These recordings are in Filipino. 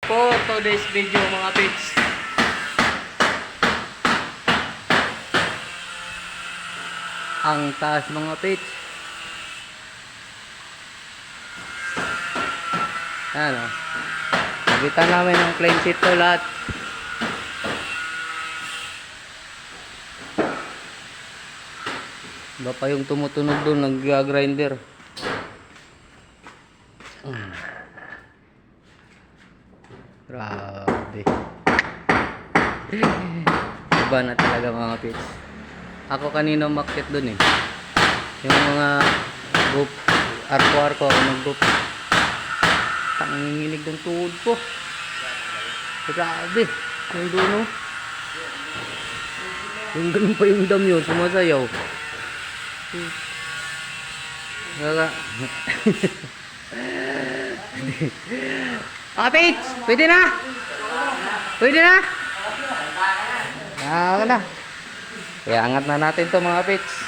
for today's video mga pits. Ang taas mga pits. Ano? Nagitan namin ng plain sheet to lahat. Iba pa yung tumutunog doon, nag-grinder. Grabe. Iba na talaga mga pits. Ako kanina umakyat doon eh. Yung mga group, arko-arko ako mag-group. Tanginginig ng tuhod ko. Grabe. Yung doon oh. Yung ganun pa yung dam yun, sumasayaw. Kaka. Mga pits, pwede na? Pwede na? Kaya na. Kaya angat na natin to mga pits.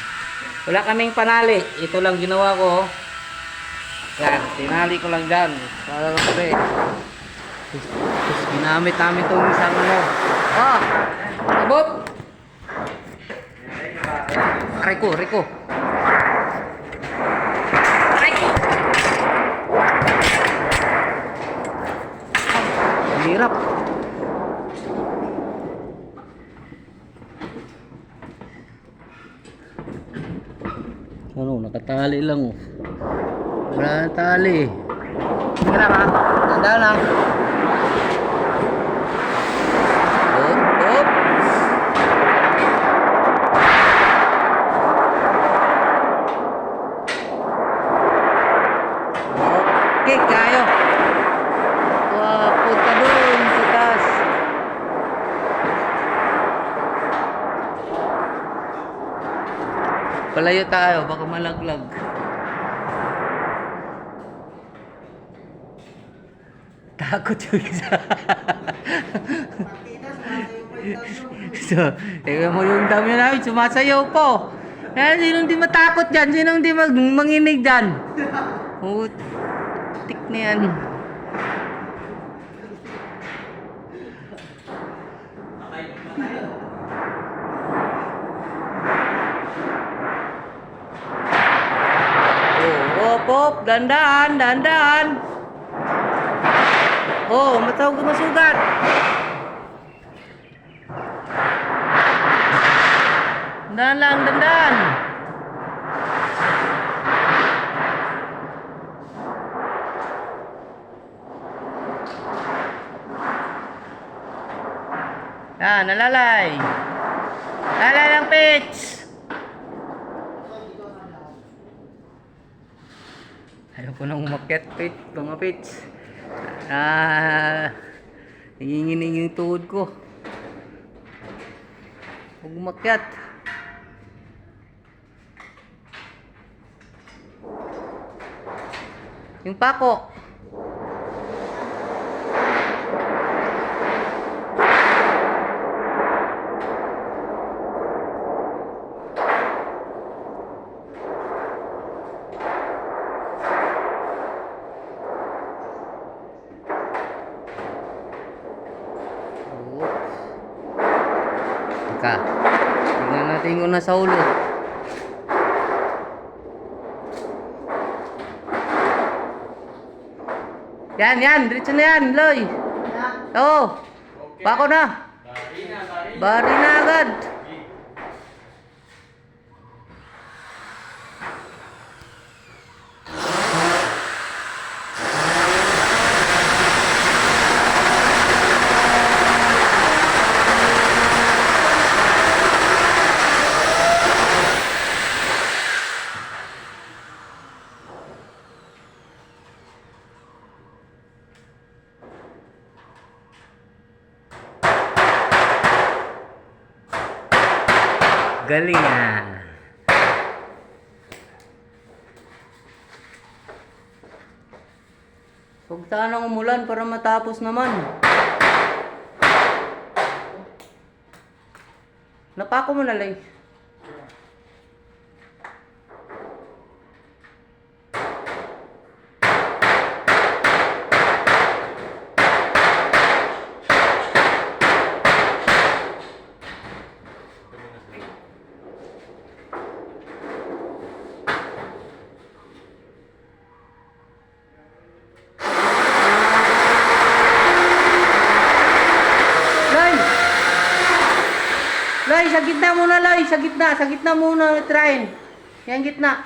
Wala kaming panali. Ito lang ginawa ko. Yan, tinali ko lang dyan. Para lang kasi. Tapos ginamit namin itong isang ano. Oh! Abot! Reko, reko. Reko! Ang hirap. Ano, nakatali lang oh. Wala na tali. Sige na ba? Tanda lang. Hop, hop. Okay, kayo. Wow, punta doon sa taas. Palayo tayo, baka malaglag. Takot yung isa. So, tingnan mo yung dami namin, sumasayaw po. Eh, sinong di matakot dyan? Sinong di manginig dyan? Tik na yan. Oh, hop, dandan, dandan. Oh, matawag ka masugat. Dandan lang, dandan. Yan, nalalay. Nalalay lang, pitch. Ayaw ko nang umakyat, pitch, mga pitch. Nanginginig yung tuhod ko. Huwag umakyat. Yung pako. Teka. Tingnan natin kung nasa ulo. Yan, yan. Diretso na yan, Loy. Oo. Bako na. Bari na agad. Galing ah. Huwag sanang umulan para matapos naman. Napako mo na lang. Loy, sa gitna muna, Loy. Sa gitna. Sa gitna muna. Trying. Yan gitna.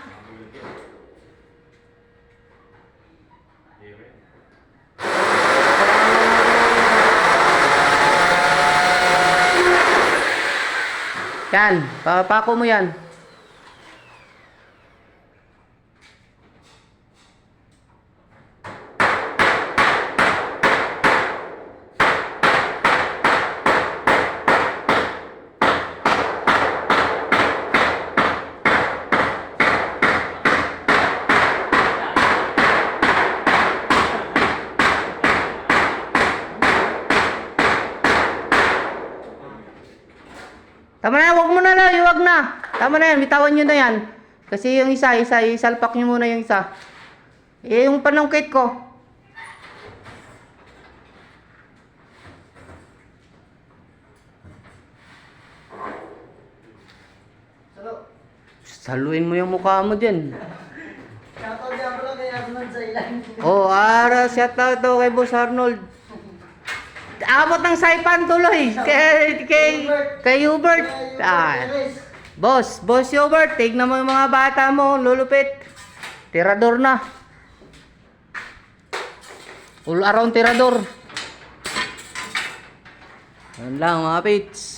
Yan. Papako mo yan. Tama na, wag mo na lang, wag na. Tama na yan, bitawan nyo na yan. Kasi yung isa, isalpak nyo muna yung isa. Eh, yung panungkit ko. Saluin mo yung mukha mo dyan. Shoutout niya pala kay Arnold sa ilan. Oh, shoutout daw kay Boss Arnold. Abot ng saipan tuloy kay Hubert. Boss Hubert, tignan mo yung mga bata mo, lulupit. Tirador na. All around tirador. Yan lang mga pits.